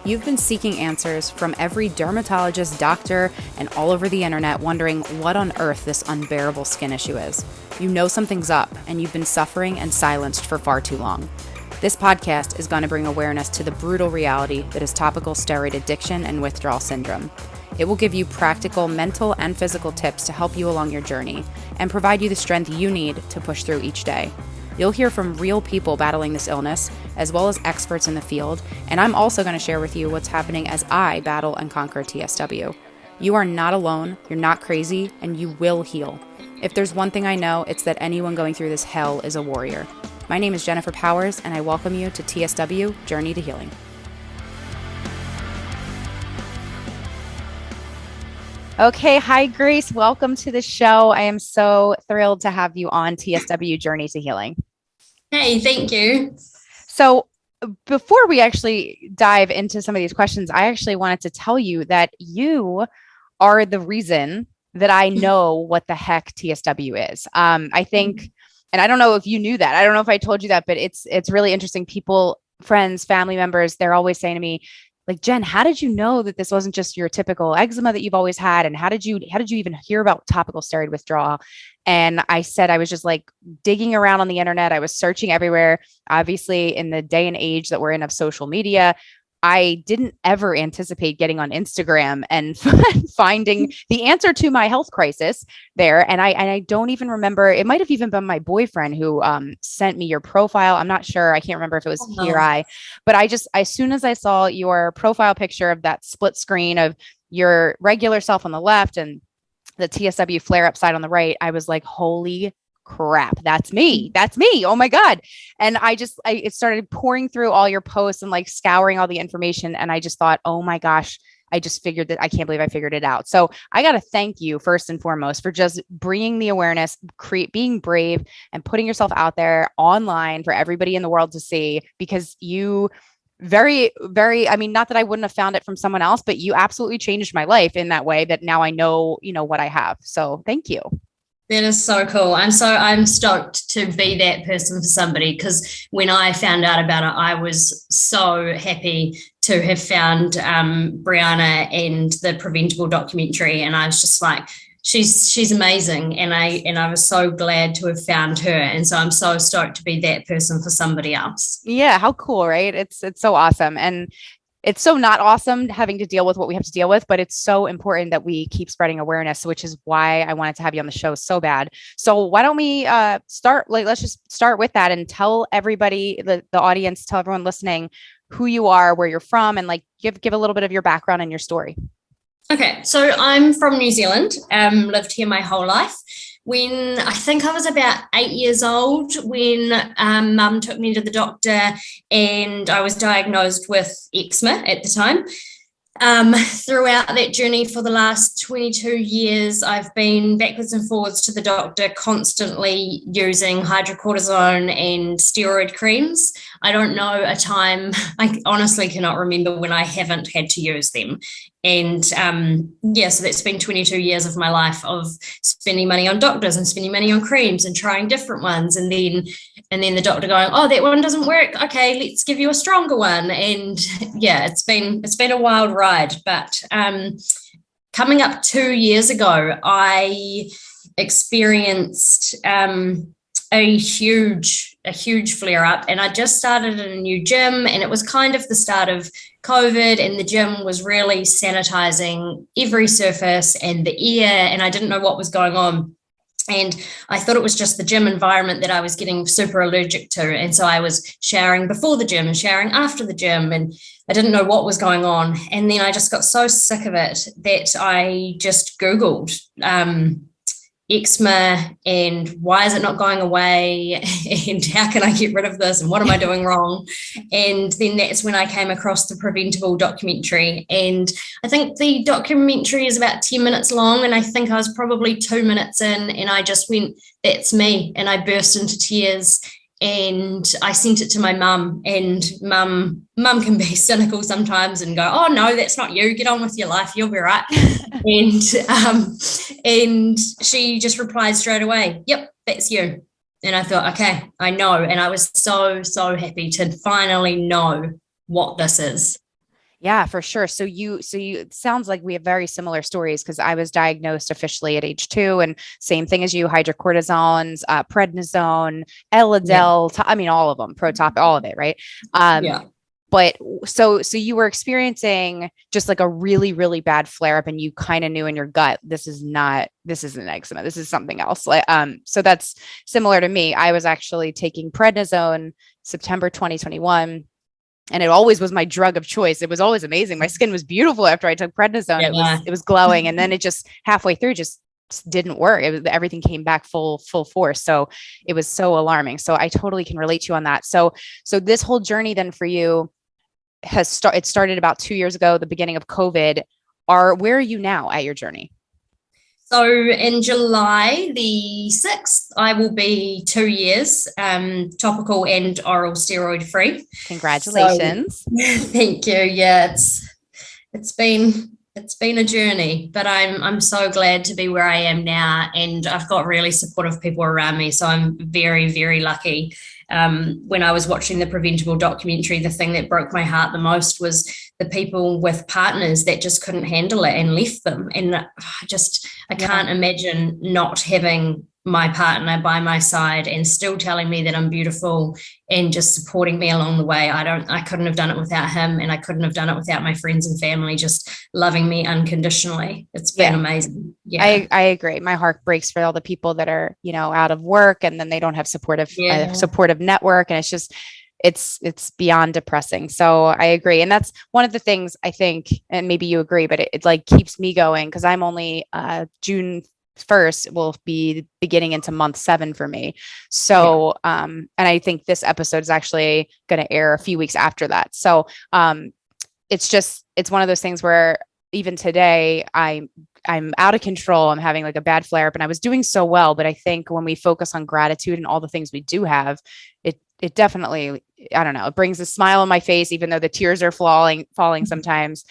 You've been seeking answers from every dermatologist, doctor, and all over the internet, wondering what on earth this unbearable skin issue is. You know something's up, and you've been suffering and silenced for far too long. This podcast is going to bring awareness to the brutal reality that is topical steroid addiction and withdrawal syndrome. It will give you practical mental and physical tips to help you along your journey and provide you the strength you need to push through each day. You'll hear from real people battling this illness, as well as experts in the field, and I'm also going to share with you what's happening as I battle and conquer TSW. You are not alone, you're not crazy, and you will heal. If there's one thing I know, it's that anyone going through this hell is a warrior. My name is Jennifer Powers, and I welcome you to TSW Journey to Healing. Okay, hi Grace, welcome to the show. I am so thrilled to have you on TSW Journey to Healing. Hey, thank you. So before we actually dive into some of these questions, I actually wanted to tell you that you are the reason that I know what the heck TSW is. I think, and I don't know if you knew that. I don't know if I told you that, but it's really interesting. People, friends, family members, they're always saying to me, like, Jen, how did you know that this wasn't just your typical eczema that you've always had? And how did you even hear about topical steroid withdrawal? And I said, I was just like digging around on the internet. I was searching everywhere. Obviously, in the day and age that we're in of social media, I didn't ever anticipate getting on Instagram and finding the answer to my health crisis there. And I don't even remember, it might have even been my boyfriend who sent me your profile. I'm not sure. I can't remember if it was but as soon as I saw your profile picture of that split screen of your regular self on the left and the TSW flare up side on the right, I was like, holy crap, that's me. Oh my God. And it started pouring through all your posts and like scouring all the information. And I just thought, oh my gosh, I just figured that I can't believe I figured it out. So I got to thank you first and foremost for just bringing the awareness, being brave and putting yourself out there online for everybody in the world to see, because you very, very, I mean, not that I wouldn't have found it from someone else, but you absolutely changed my life in that way that now I know, what I have. So thank you. That is so cool. I'm stoked to be that person for somebody, because when I found out about it, I was so happy to have found Brianna and the Preventable documentary. And I was just like, she's amazing. And I was so glad to have found her. And so I'm so stoked to be that person for somebody else. Yeah. How cool, right? It's so awesome. And it's so not awesome having to deal with what we have to deal with, but it's so important that we keep spreading awareness, which is why I wanted to have you on the show so bad. So why don't we start, let's just start with that and tell everybody, the audience, tell everyone listening who you are, where you're from, and like give a little bit of your background and your story. Okay. So I'm from New Zealand, lived here my whole life. When I think I was about 8 years old, when mum took me to the doctor and I was diagnosed with eczema at the time. Throughout that journey for the last 22 years, I've been backwards and forwards to the doctor, constantly using hydrocortisone and steroid creams. I don't know a time, I honestly cannot remember when I haven't had to use them. And so that's been 22 years of my life of spending money on doctors and spending money on creams and trying different ones. And then the doctor going, oh, that one doesn't work. Okay, let's give you a stronger one. And yeah, it's been a wild ride. But coming up 2 years ago, I experienced a huge flare up, and I just started in a new gym, and it was kind of the start of COVID, and the gym was really sanitizing every surface and the air, and I didn't know what was going on. And I thought it was just the gym environment that I was getting super allergic to. And so I was showering before the gym and showering after the gym, and I didn't know what was going on. And then I just got so sick of it that I just Googled eczema and why is it not going away and how can I get rid of this and what am I doing wrong? And then that's when I came across the Preventable documentary, and I think the documentary is about 10 minutes long, and I think I was probably 2 minutes in and I just went, that's me, and I burst into tears. And I sent it to my mum, and mum can be cynical sometimes and go, oh no, that's not you, get on with your life, you'll be right. and she just replied straight away, yep, that's you. And I thought, okay, I know. And I was so happy to finally know what this is. Yeah, for sure. It sounds like we have very similar stories because I was diagnosed officially at age 2, and same thing as you, hydrocortisones, prednisone, Yeah. Elidel, I mean, all of them, Protop, all of it. Right. Um, Yeah. but so you were experiencing just like a really, really bad flare up, and you kind of knew in your gut, this isn't eczema. This is something else. So that's similar to me. I was actually taking prednisone September 2021, and it always was my drug of choice. It was always amazing. My skin was beautiful after I took prednisone. Yeah. It was glowing, and then it just halfway through just didn't work. Everything came back full force. So it was so alarming. So I totally can relate to you on that. So this whole journey then for you it started about 2 years ago, the beginning of COVID. Where are you now at your journey? So in July the 6th, I will be 2 years topical and oral steroid free. So Congratulations. thank you. Yeah, it's been a journey, but I'm so glad to be where I am now, and I've got really supportive people around me. So I'm very, very lucky. When I was watching the Preventable documentary, the thing that broke my heart the most was the people with partners that just couldn't handle it and left them. And I can't imagine not having my partner by my side and still telling me that I'm beautiful and just supporting me along the way. I couldn't have done it without him, and I couldn't have done it without my friends and family just loving me unconditionally. It's been amazing. Yeah. I agree. My heart breaks for all the people that are, out of work, and then they don't have supportive network. And it's beyond depressing. So I agree. And that's one of the things I think, and maybe you agree, but it like keeps me going, because I'm only June 1st will be beginning into month 7 for me. So, and I think this episode is actually going to air a few weeks after that. So, it's one of those things where even today I'm out of control. I'm having like a bad flare up, and I was doing so well. But I think when we focus on gratitude and all the things we do have, it definitely, I don't know, it brings a smile on my face, even though the tears are falling sometimes.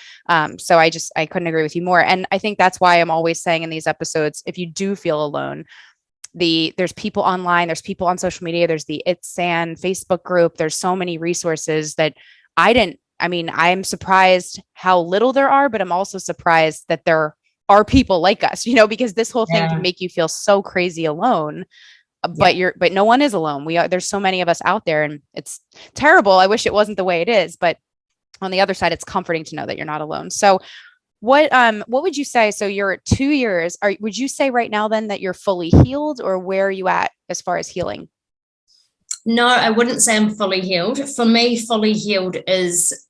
So I couldn't agree with you more. And I think that's why I'm always saying in these episodes, if you do feel alone, there's people online, there's people on social media, there's the It's San Facebook group. There's so many resources that I'm surprised how little there are, but I'm also surprised that there are people like us, because this whole thing can make you feel so crazy alone. But no one is alone. There's so many of us out there, and it's terrible. I wish it wasn't the way it is, but on the other side, it's comforting to know that you're not alone. So what would you say? So you're at 2 years. Would you say right now then that you're fully healed, or where are you at as far as healing? No, I wouldn't say I'm fully healed. For me, fully healed is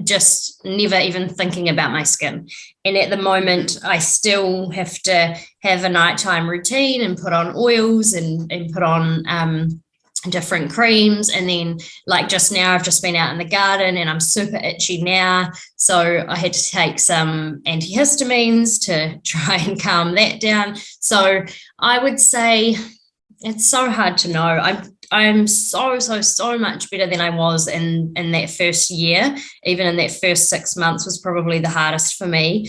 just never even thinking about my skin. And at the moment, I still have to have a nighttime routine and put on oils and put on different creams. And then like just now, I've just been out in the garden and I'm super itchy now. So I had to take some antihistamines to try and calm that down. So I would say it's so hard to know. I'm so much better than I was in that first year. Even in that first 6 months was probably the hardest for me.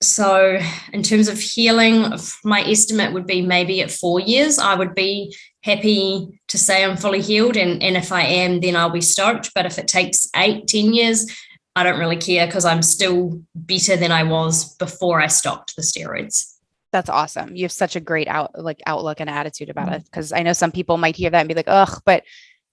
So in terms of healing, my estimate would be maybe at 4 years, I would be happy to say I'm fully healed. And if I am, then I'll be stoked. But if it takes 8-10 years, I don't really care, because I'm still better than I was before I stopped the steroids. That's awesome. You have such a great outlook and attitude about it. Because I know some people might hear that and be like, ugh, but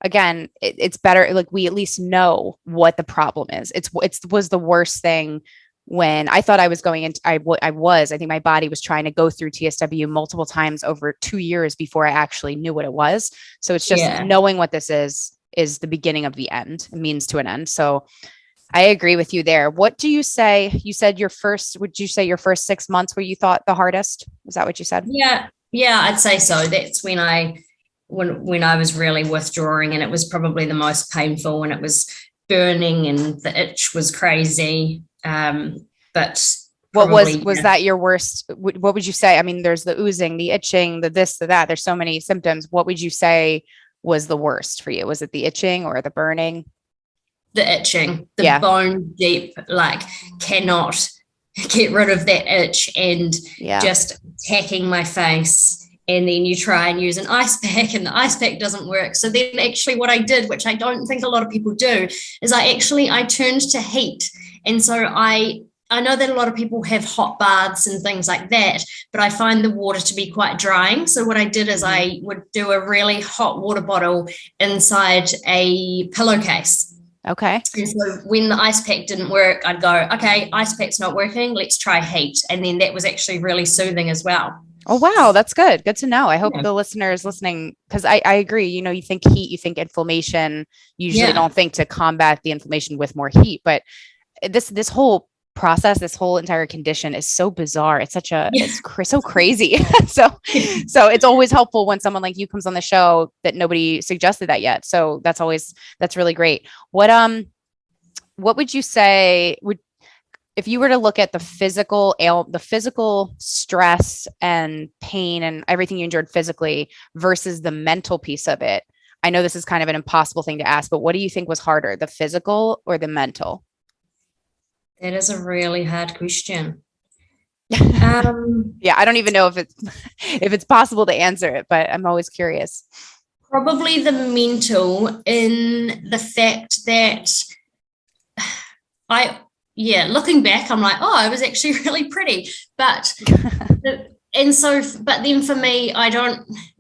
again, it's better. Like, we at least know what the problem is. It was the worst thing when I thought I was going into, I think my body was trying to go through TSW multiple times over 2 years before I actually knew what it was. So it's just knowing what this is the beginning of the end, a means to an end. So I agree with you there. What do you say? You said would you say your first 6 months were, you thought, the hardest? Is that what you said? Yeah, I'd say so. That's when I was really withdrawing, and it was probably the most painful, and it was burning and the itch was crazy. But what was that your worst? What would you say? I mean, there's the oozing, the itching, the this, the that. There's so many symptoms. What would you say was the worst for you? Was it the itching or the burning? The itching, the bone deep, like cannot get rid of that itch, and just attacking my face and then you try and use an ice pack and the ice pack doesn't work. So then actually what I did, which I don't think a lot of people do, is I turned to heat. And so I know that a lot of people have hot baths and things like that, but I find the water to be quite drying. So what I did is I would do a really hot water bottle inside a pillowcase. Okay. And so when the ice pack didn't work, I'd go, okay, ice pack's not working, let's try heat. And then that was actually really soothing as well. Oh, wow. That's good. Good to know. I hope the listeners listening, because I agree, you know, you think heat, you think inflammation, you usually don't think to combat the inflammation with more heat, but this whole process, this whole entire condition is so bizarre. It's such a, it's so crazy. so it's always helpful when someone like you comes on the show that nobody suggested that yet. So that's really great. What would you say if you were to look at the physical stress and pain and everything you endured physically versus the mental piece of it? I know this is kind of an impossible thing to ask, but what do you think was harder, the physical or the mental? That is a really hard question. Yeah, I don't even know if it's possible to answer it, but I'm always curious. Probably the mental, in the fact that looking back, I'm like, oh, I was actually really pretty. But then for me,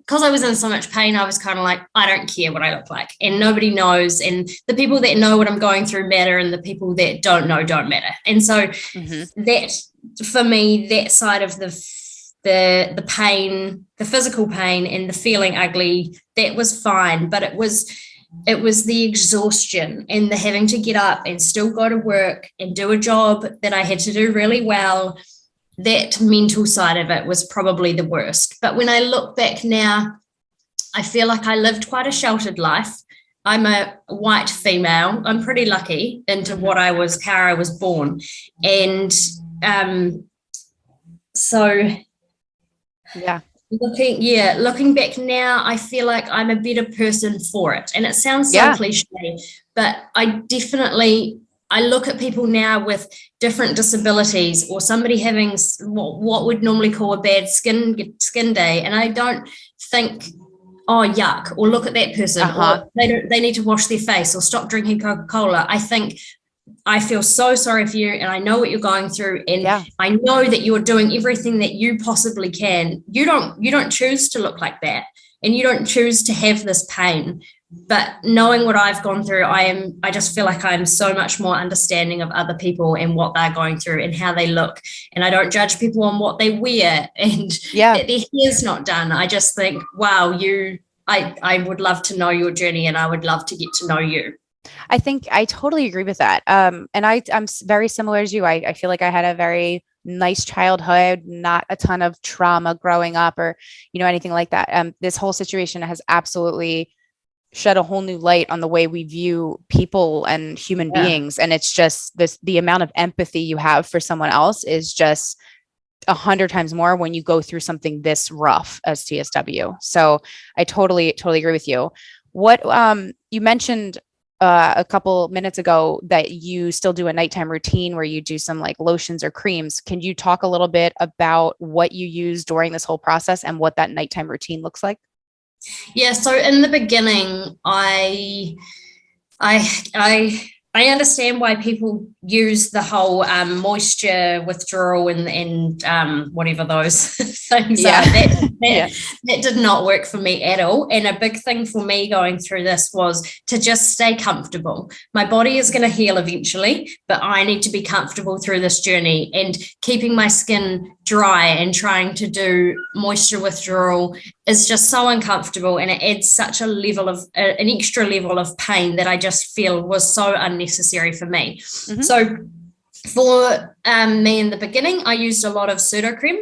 because I was in so much pain, I was kind of like, I don't care what I look like, and nobody knows. And the people that know what I'm going through matter, and the people that don't know don't matter. And so that, for me, that side of the pain, the physical pain and the feeling ugly, that was fine. But it was the exhaustion and the having to get up and still go to work and do a job that I had to do really well. That mental side of it was probably the worst. But when I look back now, I feel like I lived quite a sheltered life. I'm a white female. I'm pretty lucky into how I was born. And looking back now, I feel like I'm a better person for it. And it sounds so cliche, but I look at people now with different disabilities, or somebody having what would normally call a bad skin day, and I don't think, oh, yuck, or look at that person, or they need to wash their face or stop drinking Coca-Cola. I think, I feel so sorry for you, and I know what you're going through, and I know that you're doing everything that you possibly can. You don't choose to look like that, and you don't choose to have this pain. But knowing what I've gone through, I just feel like I'm so much more understanding of other people and what they're going through and how they look. And I don't judge people on what they wear and that their hair's not done. I just think, wow, I would love to know your journey, and I would love to get to know you. I think I totally agree with that. And I'm very similar as you. I feel like I had a very nice childhood, not a ton of trauma growing up or, anything like that. This whole situation has absolutely shed a whole new light on the way we view people and human beings. And it's just the amount of empathy you have for someone else is just 100 times more when you go through something this rough as TSW. So I totally agree with you. What you mentioned a couple minutes ago that you still do a nighttime routine where you do some like lotions or creams. Can you talk a little bit about what you use during this whole process and what that nighttime routine looks like? Yeah, so in the beginning, I understand why people use the whole moisture withdrawal and whatever those things are. That did not work for me at all. And a big thing for me going through this was to just stay comfortable. My body is going to heal eventually, but I need to be comfortable through this journey, and keeping my skin dry and trying to do moisture withdrawal is just so uncomfortable, and it adds such a level of an extra level of pain that I just feel was so unnecessary for me. So for me in the beginning, I used a lot of Sudocream,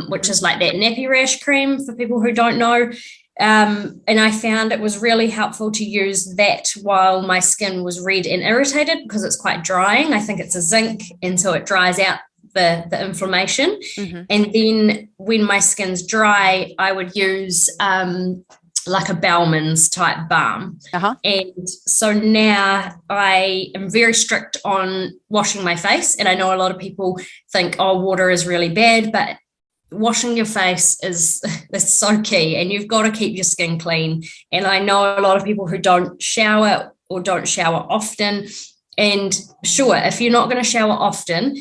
which is like that nappy rash cream for people who don't know. And I found it was really helpful to use that while my skin was red and irritated, because it's quite drying. I think it's a zinc, and so it dries out the inflammation. And then when my skin's dry, I would use like a Balmonds type balm. And so now I am very strict on washing my face. And I know a lot of people think, oh, water is really bad, but washing your face is that's so key, and you've got to keep your skin clean. And I know a lot of people who don't shower or don't shower often. And sure, if you're not going to shower often,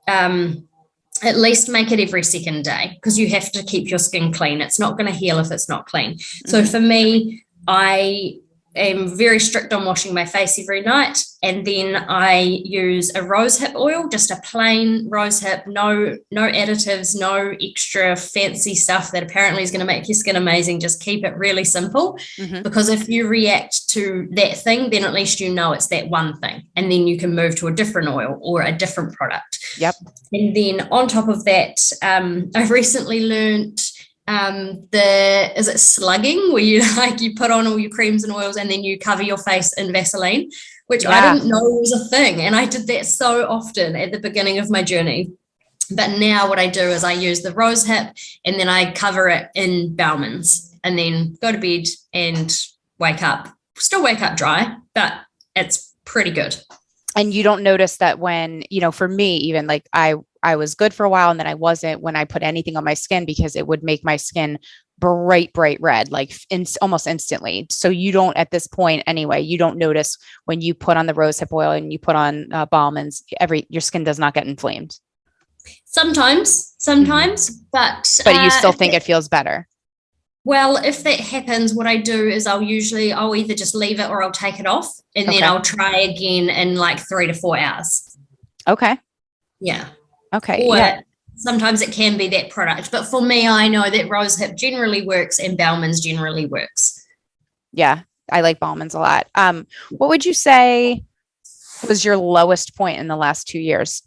at least make it every second day, because you have to keep your skin clean. It's not going to heal if it's not clean. So for me, I am very strict on washing my face every night. And then I use a rosehip oil, just a plain rosehip, no additives, no extra fancy stuff that apparently is going to make your skin amazing. Just keep it really simple, because if you react to that thing, then at least you know it's that one thing. And then you can move to a different oil or a different product. Yep. And then on top of that, I've recently learned is it slugging, where you put on all your creams and oils and then you cover your face in Vaseline, which I didn't know was a thing. And I did that so often at the beginning of my journey. But now what I do is I use the rosehip and then I cover it in Balmonds and then go to bed and still wake up dry, but it's pretty good. And you don't notice that when, for me, even like I was good for a while and then I wasn't when I put anything on my skin, because it would make my skin bright red, like almost instantly. So you don't, at this point anyway, you don't notice when you put on the rosehip oil and you put on Balmonds, your skin does not get inflamed. Sometimes, but you still think it feels better. Well, if that happens, what I do is I'll either just leave it or I'll take it off, and then I'll try again in like 3 to 4 hours. Okay. Yeah. Okay. Or sometimes it can be that product, but for me, I know that rosehip generally works and Balmonds generally works. Yeah, I like Balmonds a lot. What would you say was your lowest point in the last 2 years?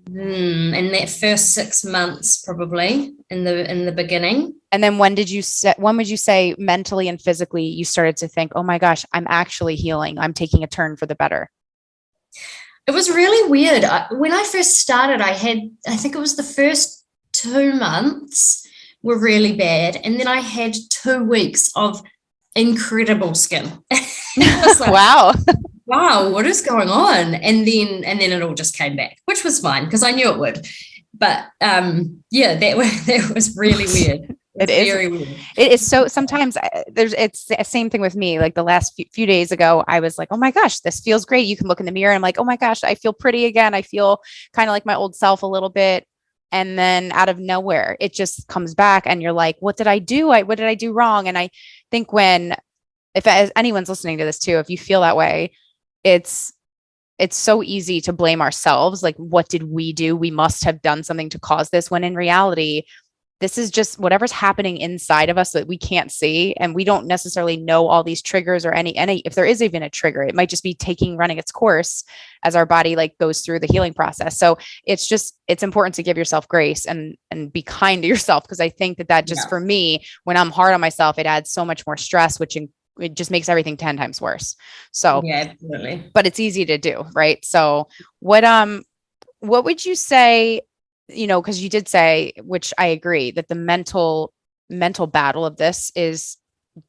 In that first 6 months, probably in the beginning. And then when would you say mentally and physically you started to think, oh my gosh, I'm actually healing, I'm taking a turn for the better? It was really weird. When I first started, I think it was the first 2 months were really bad. And then I had 2 weeks of incredible skin. Like, wow, what is going on? And then it all just came back, which was fine because I knew it would. But that was really weird. It is very weird. It is. So sometimes it's the same thing with me. Like the last few days ago, I was like, oh my gosh, this feels great. You can look in the mirror and I'm like, oh my gosh, I feel pretty again. I feel kind of like my old self a little bit. And then out of nowhere, it just comes back and you're like, what did I do? What did I do wrong? And I think if anyone's listening to this too, if you feel that way, it's so easy to blame ourselves. Like, what did we do? We must have done something to cause this, when in reality, this is just whatever's happening inside of us that we can't see. And we don't necessarily know all these triggers or any, if there is even a trigger, it might just be running its course as our body like goes through the healing process. So it's important to give yourself grace and be kind to yourself. Because I think that just for me, when I'm hard on myself, it adds so much more stress, which it just makes everything 10 times worse. So yeah, absolutely. But it's easy to do, right? So what would you say, because you did say, which I agree, that the mental battle of this is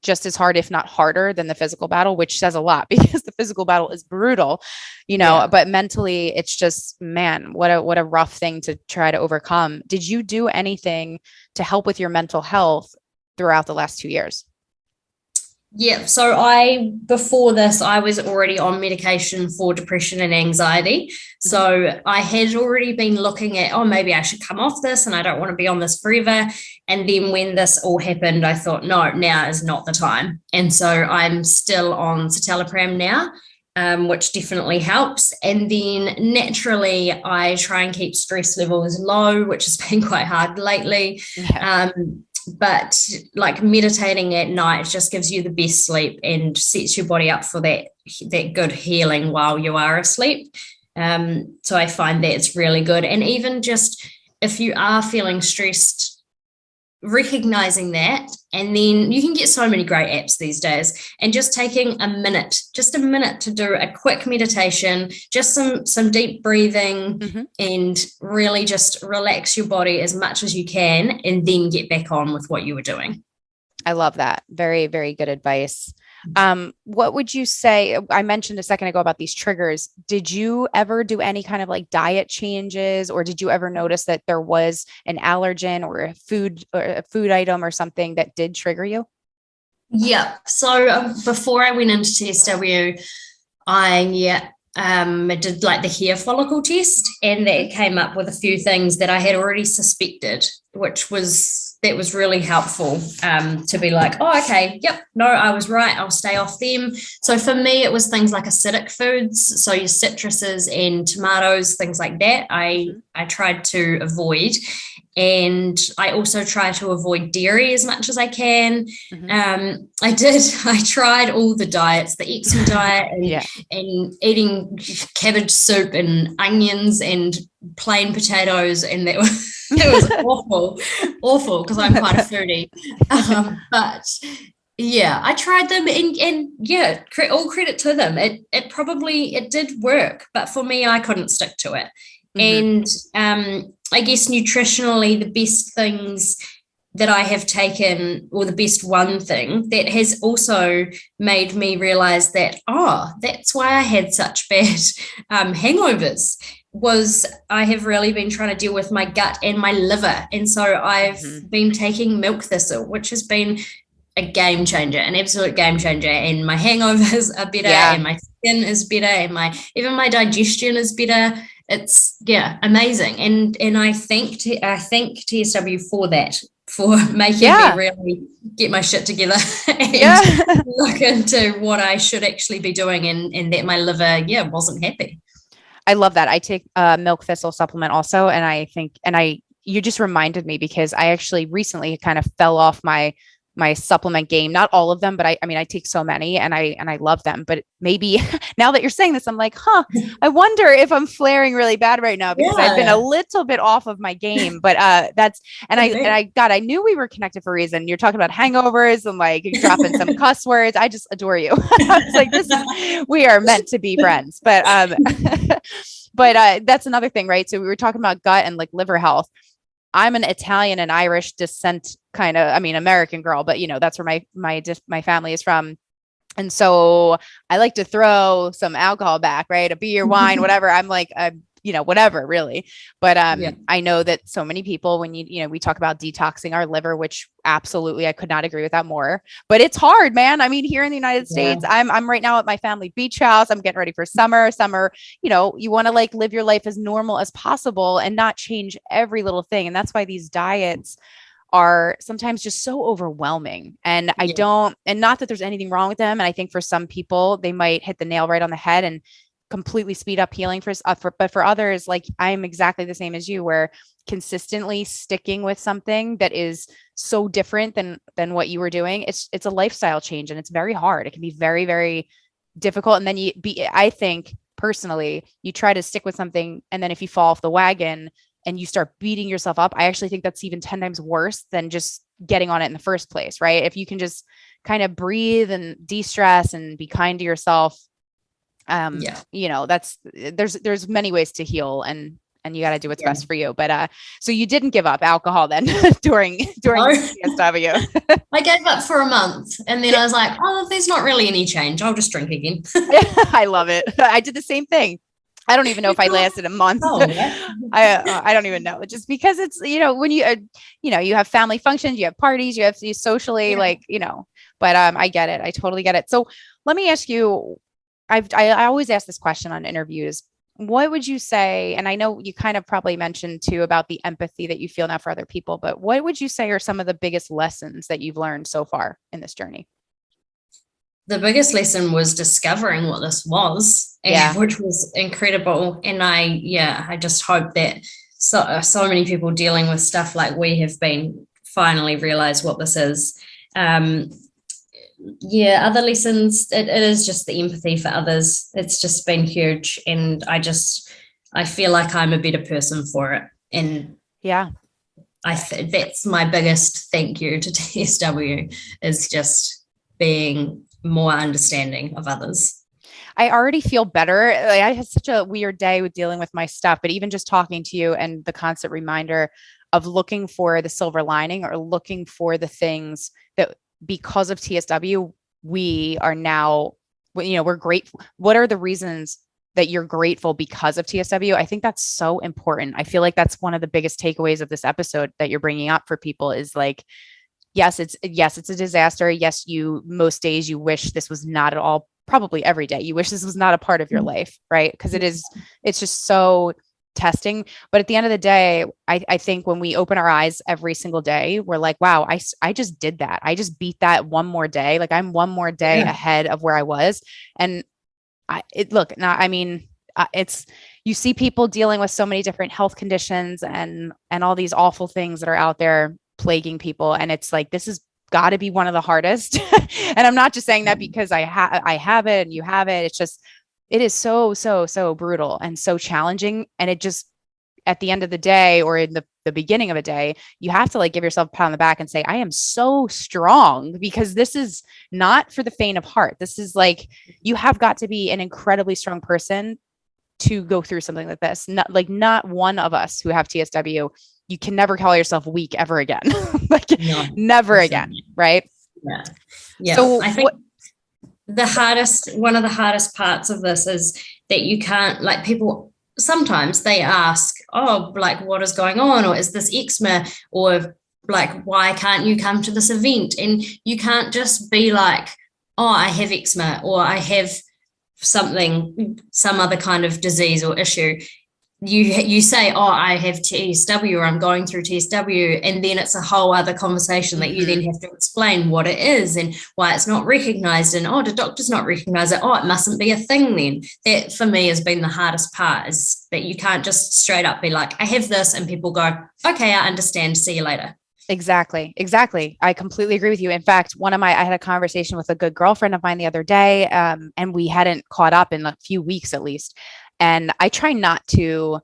just as hard, if not harder than the physical battle, which says a lot because the physical battle is brutal, but mentally it's just, man, what a rough thing to try to overcome. Did you do anything to help with your mental health throughout the last 2 years? Yeah. So before this, I was already on medication for depression and anxiety. So I had already been looking at, maybe I should come off this and I don't want to be on this forever. And then when this all happened, I thought, no, now is not the time. And so I'm still on citalopram now, which definitely helps. And then naturally, I try and keep stress levels low, which has been quite hard lately. Yeah. But like meditating at night just gives you the best sleep and sets your body up for that good healing while you are asleep. So I find that it's really good. And even just if you are feeling stressed, recognizing that, and then you can get so many great apps these days, and just taking a minute to do a quick meditation, just some deep breathing, and really just relax your body as much as you can, and then get back on with what you were doing. I love that. Very, very good advice. What would you say? I mentioned a second ago about these triggers. Did you ever do any kind of like diet changes, or did you ever notice that there was an allergen or a food item or something that did trigger you? Yeah. So before I went into TSW, I did like the hair follicle test, and that came up with a few things that I had already suspected, that was really helpful to be like, oh, okay, yep, no, I was right, I'll stay off them. So for me, it was things like acidic foods, so your citruses and tomatoes, things like that. I tried to avoid. And I also try to avoid dairy as much as I can. I tried all the diets, the Epsom diet, and eating cabbage soup and onions and plain potatoes, and that was it was awful because I'm quite a foodie. But yeah, I tried them, and yeah, all credit to them. It did work, but for me, I couldn't stick to it. And I guess nutritionally, the best things that I have taken, or the best one thing that has also made me realize that, oh, that's why I had such bad hangovers, was I have really been trying to deal with my gut and my liver. And so I've been taking milk thistle, which has been a game changer, an absolute game changer. And my hangovers are better, and my skin is better, and even my digestion is better. It's amazing. And I thank TSW for that, for making me really get my shit together and look into what I should actually be doing, and that my liver wasn't happy. I love that. I take a milk thistle supplement also. You just reminded me, because I actually recently kind of fell off my supplement game. Not all of them, but I mean, I take so many, and I love them. But maybe now that you're saying this, I'm like, I wonder if I'm flaring really bad right now, because I've been a little bit off of my game. But I knew we were connected for a reason. You're talking about hangovers and like dropping some cuss words. I just adore you. I was like, we are meant to be friends. But that's another thing, right? So we were talking about gut and like liver health. I'm an Italian and Irish descent kind of, I mean, American girl, but that's where my family is from. And so I like to throw some alcohol back, right? A beer, wine, whatever. I'm like, whatever really. But I know that so many people, when we talk about detoxing our liver, which absolutely, I could not agree with that more, but it's hard, man. I mean, here in the United States, I'm right now at my family beach house. I'm getting ready for summer, you want to like live your life as normal as possible and not change every little thing. And that's why these diets are sometimes just so overwhelming. And and not that there's anything wrong with them. And I think for some people, they might hit the nail right on the head and completely speed up healing but for others, like I'm exactly the same as you, where consistently sticking with something that is so different than what you were doing, it's a lifestyle change, and it's very hard. It can be very, very difficult. And then I think personally, you try to stick with something, and then if you fall off the wagon and you start beating yourself up, I actually think that's even 10 times worse than just getting on it in the first place, right? If you can just kind of breathe and de-stress and be kind to yourself, there's many ways to heal, and you got to do what's best for you. But so you didn't give up alcohol then during TSW? I gave up for a month, and then I was like, oh, there's not really any change, I'll just drink again. I love it. I did the same thing. I don't even know if I lasted a month. I don't even know, just because it's, when you have family functions, you have parties, you have to socially, but I get it. I totally get it. So let me ask you, I always ask this question on interviews. What would you say? And I know you kind of probably mentioned too about the empathy that you feel now for other people, but what would you say are some of the biggest lessons that you've learned so far in this journey? The biggest lesson was discovering what this was, which was incredible. And I just hope that so many people dealing with stuff like we have been finally realize what this is. Other lessons, it is just the empathy for others. It's just been huge, and I feel like I'm a better person for it. And that's my biggest thank you to TSW, is just being more understanding of others. I already feel better. Like, I had such a weird day with dealing with my stuff, but even just talking to you and the constant reminder of looking for the silver lining, or looking for the things that, because of TSW, we are now, we're grateful. What are the reasons that you're grateful because of TSW? I think that's so important. I feel like that's one of the biggest takeaways of this episode that you're bringing up for people is like, yes, it's a disaster. Yes, most days you wish this was not at all, probably every day. You wish this was not a part of your life, right? Because it's just so testing. But at the end of the day, I think when we open our eyes every single day, we're like, wow, I just did that. I just beat that one more day. Like I'm one more day ahead of where I was. And it's, you see people dealing with so many different health conditions and all these awful things that are out there plaguing people. And it's like, this has got to be one of the hardest. And I'm not just saying that because I have it and you have it. It's just, it is so, so, so brutal and so challenging. And it just, at the end of the day, or in the beginning of a day, you have to like give yourself a pat on the back and say, I am so strong, because this is not for the faint of heart. This is like, you have got to be an incredibly strong person to go through something like this. Not one of us who have TSW, you can never call yourself weak ever again. Never again. Right. Yeah. Yeah. So I think one of the hardest parts of this is that you can't, like, people sometimes they ask, oh, like, what is going on? Or is this eczema? Or like, why can't you come to this event? And you can't just be like, oh, I have eczema, or I have some other kind of disease or issue. You say, oh, I have TSW, or I'm going through TSW, and then it's a whole other conversation that you then have to explain what it is and why it's not recognized, and oh, the doctor's not recognize it, oh, it mustn't be a thing then. That for me has been the hardest part, is that you can't just straight up be like, I have this, and people go, okay, I understand, see you later. Exactly. I completely agree with you. In fact, I had a conversation with a good girlfriend of mine the other day, and we hadn't caught up in a few weeks at least. And I try not to,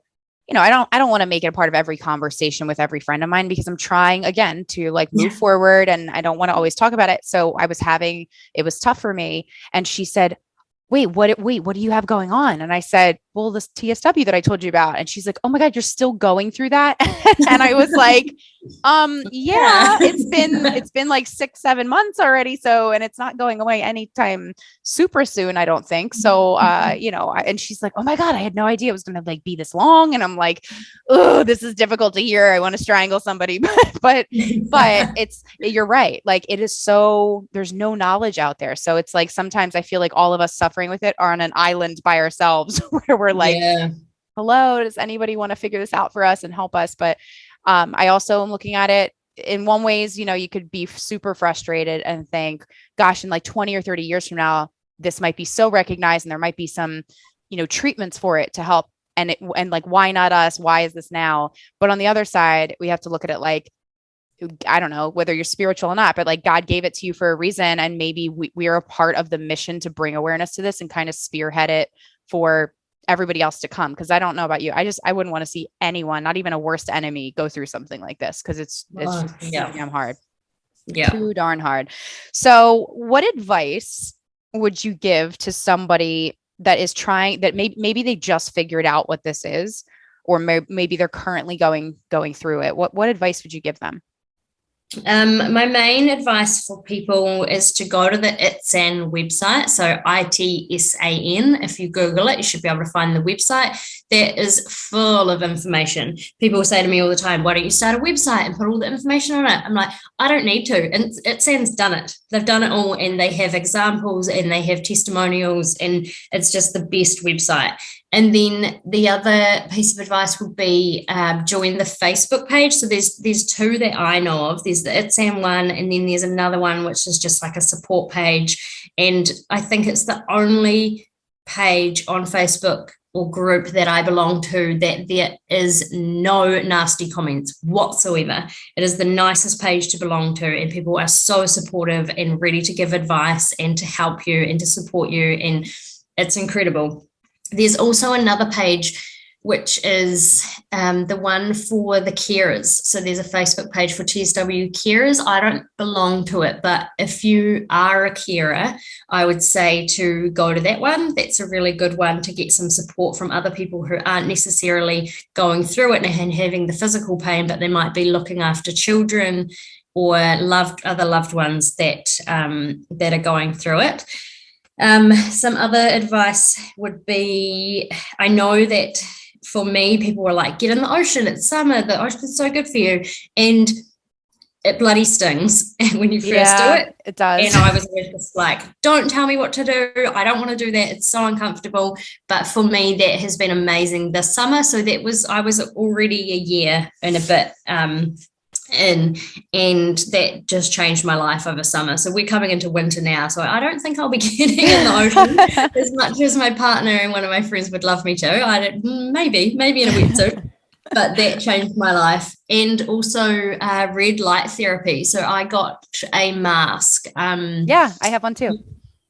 I don't want to make it a part of every conversation with every friend of mine, because I'm trying again to like move forward, and I don't want to always talk about it. So it was tough for me. And she said, wait, what do you have going on? And I said, well, this TSW that I told you about. And she's like, oh my God, you're still going through that? And I was like, yeah, it's been like 6-7 months already. So, and it's not going away anytime super soon, I don't think. So, and she's like, oh my God, I had no idea it was going to like be this long. And I'm like, oh, this is difficult to hear. I want to strangle somebody, but you're right. Like it is so, there's no knowledge out there. So it's like, sometimes I feel like all of us suffering with it are on an island by ourselves where we're like, hello, does anybody want to figure this out for us and help us? But I also am looking at it in one ways, you could be super frustrated and think, gosh, in like 20 or 30 years from now, this might be so recognized and there might be some, treatments for it to help. And like, why not us? Why is this now? But on the other side, we have to look at it like, I don't know whether you're spiritual or not, but like God gave it to you for a reason. And maybe we are a part of the mission to bring awareness to this and kind of spearhead it for everybody else to come. Cause I don't know about you. I wouldn't want to see anyone, not even a worst enemy, go through something like this. Cause it's just too damn hard. Yeah. Too darn hard. So what advice would you give to somebody that is trying, that maybe they just figured out what this is, or maybe they're currently going through it? What advice would you give them? My main advice for people is to go to the ITSAN website. So ITSAN. If you Google it, you should be able to find the website. That is full of information. People say to me all the time, why don't you start a website and put all the information on it? I'm like, I don't need to. And ITSAN's done it. They've done it all, and they have examples and they have testimonials, and it's just the best website. And then the other piece of advice would be join the Facebook page. So there's two that I know of. There's the ITSAM one, and then there's another one which is just like a support page. And I think it's the only page on Facebook or group that I belong to that there is no nasty comments whatsoever. It is the nicest page to belong to, and people are so supportive and ready to give advice and to help you and to support you, and it's incredible. There's also another page, which is the one for the carers. So there's a Facebook page for TSW carers. I don't belong to it, but if you are a carer, I would say to go to that one. That's a really good one to get some support from other people who aren't necessarily going through it and having the physical pain, but they might be looking after children or other loved ones that are going through it. Some other advice would be, I know that for me, people were like, get in the ocean, it's summer, the ocean's so good for you. And it bloody stings when you first do it. It does. And I was just like, don't tell me what to do. I don't want to do that. It's so uncomfortable. But for me, that has been amazing this summer. So I was already a year and a bit in, and that just changed my life over summer. So we're coming into winter now. So I don't think I'll be getting in the ocean as much as my partner and one of my friends would love me to. Maybe in a wetsuit. But that changed my life. And also red light therapy. So I got a mask. Yeah, I have one too.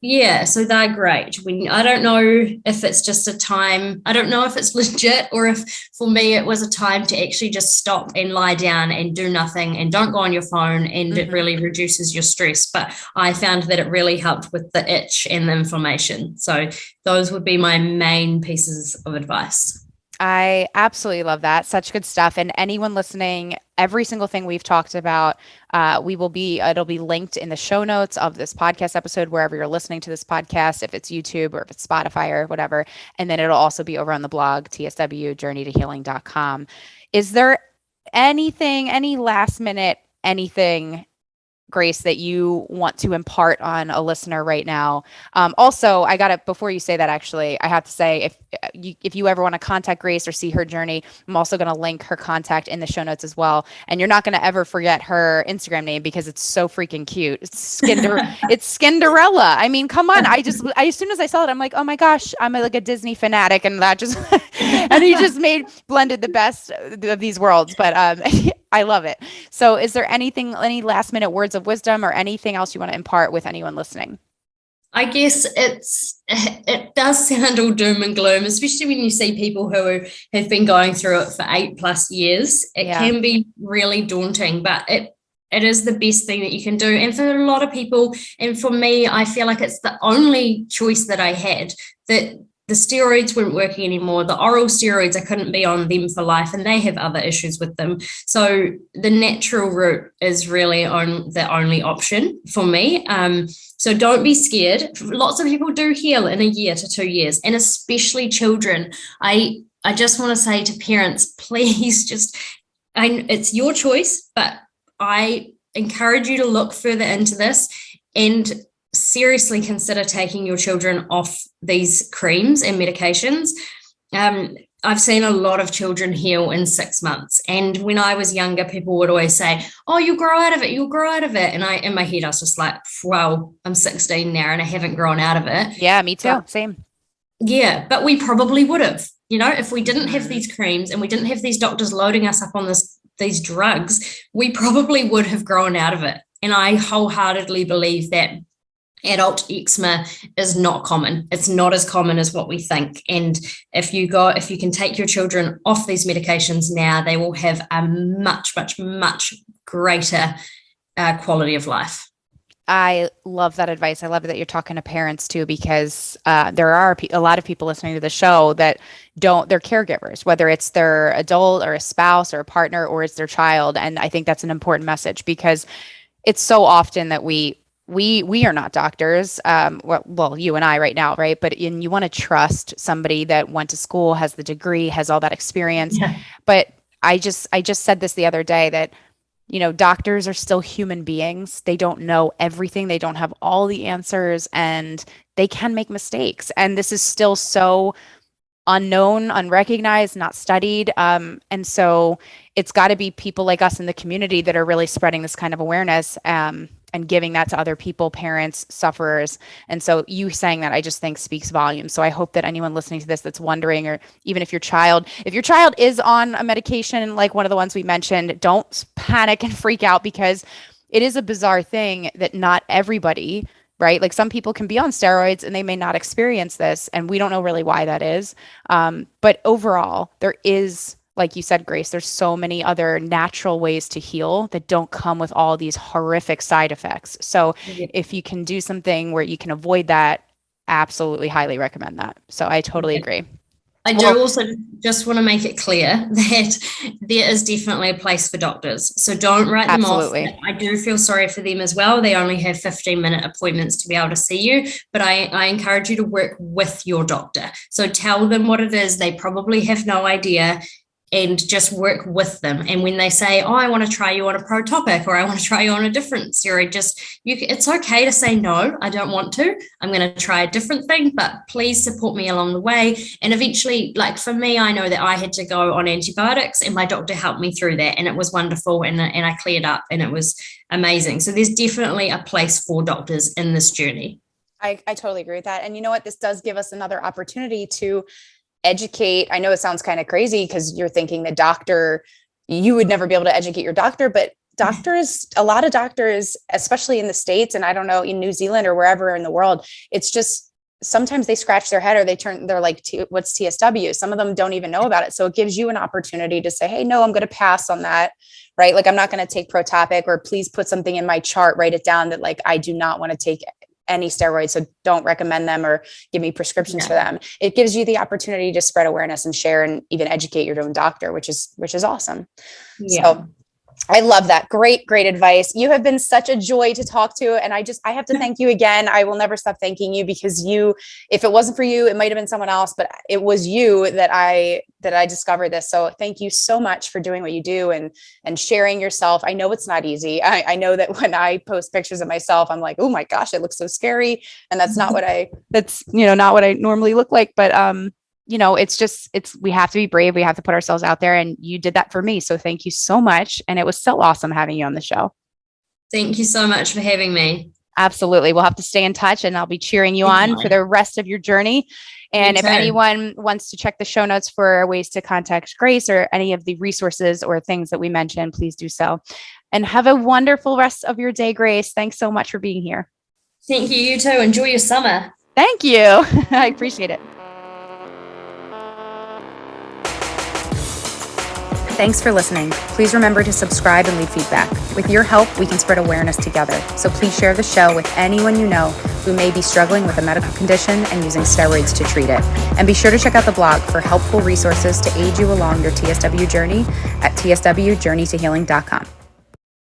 Yeah, so they're great. I don't know if it's just a time, I don't know if it's legit, or if for me it was a time to actually just stop and lie down and do nothing and don't go on your phone, and it really reduces your stress. But I found that it really helped with the itch and the inflammation. So those would be my main pieces of advice. I absolutely love that. Such good stuff. And anyone listening, every single thing we've talked about, it'll be linked in the show notes of this podcast episode, wherever you're listening to this podcast, if it's YouTube or if it's Spotify or whatever. And then it'll also be over on the blog, tswjourneytohealing.com. Is there any last minute, anything, Grace, that you want to impart on a listener right now? Also, before you say that, actually, I have to say, if you ever want to contact Grace or see her journey, I'm also going to link her contact in the show notes as well. And you're not going to ever forget her Instagram name because it's so freaking cute. It's Skinderella. I mean, come on. As soon as I saw it, I'm like, oh my gosh, I'm like a Disney fanatic. And that just, and he just blended the best of these worlds. But I love it. So is there any last minute words of wisdom or anything else you want to impart with anyone listening? I guess it does sound all doom and gloom, especially when you see people who have been going through it for 8+ years. It can be really daunting, but it is the best thing that you can do. And for a lot of people, and for me, I feel like it's the only choice that I had, that the steroids weren't working anymore. The oral steroids, I couldn't be on them for life, and they have other issues with them. So the natural route is really the only option for me. So don't be scared. Lots of people do heal in a year to 2 years, and especially children. I just want to say to parents, please it's your choice, but I encourage you to look further into this and seriously consider taking your children off these creams and medications. I've seen a lot of children heal in 6 months. And when I was younger, people would always say, oh, you'll grow out of it. You'll grow out of it. And in my head, I was just like, well, I'm 16 now and I haven't grown out of it. Yeah, me too. Same. Yeah, but we probably would have, if we didn't have these creams and we didn't have these doctors loading us up on these drugs, we probably would have grown out of it. And I wholeheartedly believe that adult eczema is not common. It's not as common as what we think. And if you can take your children off these medications now, they will have a much, much, much greater quality of life. I love that advice. I love that you're talking to parents too, because there are a lot of people listening to the show that they're caregivers, whether it's their adult or a spouse or a partner or it's their child. And I think that's an important message, because it's so often that we are not doctors. Well, you and I right now, right? But you want to trust somebody that went to school, has the degree, has all that experience. Yeah. But I just said this the other day that, doctors are still human beings. They don't know everything. They don't have all the answers, and they can make mistakes. And this is still so unknown, unrecognized, not studied. And so it's got to be people like us in the community that are really spreading this kind of awareness, and giving that to other people, parents, sufferers. And so you saying that, I just think speaks volumes. So I hope that anyone listening to this that's wondering, or even if your child is on a medication like one of the ones we mentioned, don't panic and freak out, because it is a bizarre thing that not everybody, right? Like some people can be on steroids and they may not experience this, and we don't know really why that is. But overall, there is, like you said, Grace, there's so many other natural ways to heal that don't come with all these horrific side effects. So if you can do something where you can avoid that, absolutely highly recommend that. So I totally agree. I do also just want to make it clear that there is definitely a place for doctors. So don't write them off. I do feel sorry for them as well. They only have 15-minute appointments to be able to see you, but I encourage you to work with your doctor. So tell them what it is. They probably have no idea, and just work with them. And when they say, oh, I want to try you on a protopic, or I want to try you on a different steroid, it's okay to say, no, I don't want to. I'm going to try a different thing, but please support me along the way. And eventually, like for me, I know that I had to go on antibiotics, and my doctor helped me through that. And it was wonderful. And I cleared up, and it was amazing. So there's definitely a place for doctors in this journey. I totally agree with that. And you know what? This does give us another opportunity to educate. I know it sounds kind of crazy because you're thinking the doctor, you would never be able to educate your doctor, but doctors, a lot of doctors, especially in the States, and I don't know, in New Zealand or wherever in the world, it's just, sometimes they scratch their head or they're like, what's TSW? Some of them don't even know about it. So it gives you an opportunity to say, hey, no, I'm going to pass on that. Right. Like, I'm not going to take Protopic, or please put something in my chart, write it down that like, I do not want to take any steroids, so don't recommend them or give me prescriptions for them. It gives you the opportunity to spread awareness and share and even educate your own doctor, which is awesome. Yeah. So I love that. Great advice. You have been such a joy to talk to. And I have to thank you again. I will never stop thanking you, because if it wasn't for you, it might've been someone else, but it was you that I discovered this. So thank you so much for doing what you do and sharing yourself. I know it's not easy. I know that when I post pictures of myself, I'm like, oh my gosh, it looks so scary. And that's not what not what I normally look like. But, we have to be brave. We have to put ourselves out there, and you did that for me. So thank you so much. And it was so awesome having you on the show. Thank you so much for having me. Absolutely. We'll have to stay in touch, and I'll be cheering you on for the rest of your journey. And if anyone wants to check the show notes for ways to contact Grace or any of the resources or things that we mentioned, please do so. And have a wonderful rest of your day, Grace. Thanks so much for being here. Thank you. You too. Enjoy your summer. Thank you. I appreciate it. Thanks for listening. Please remember to subscribe and leave feedback. With your help, we can spread awareness together. So please share the show with anyone you know who may be struggling with a medical condition and using steroids to treat it. And be sure to check out the blog for helpful resources to aid you along your TSW journey at tswjourneytohealing.com.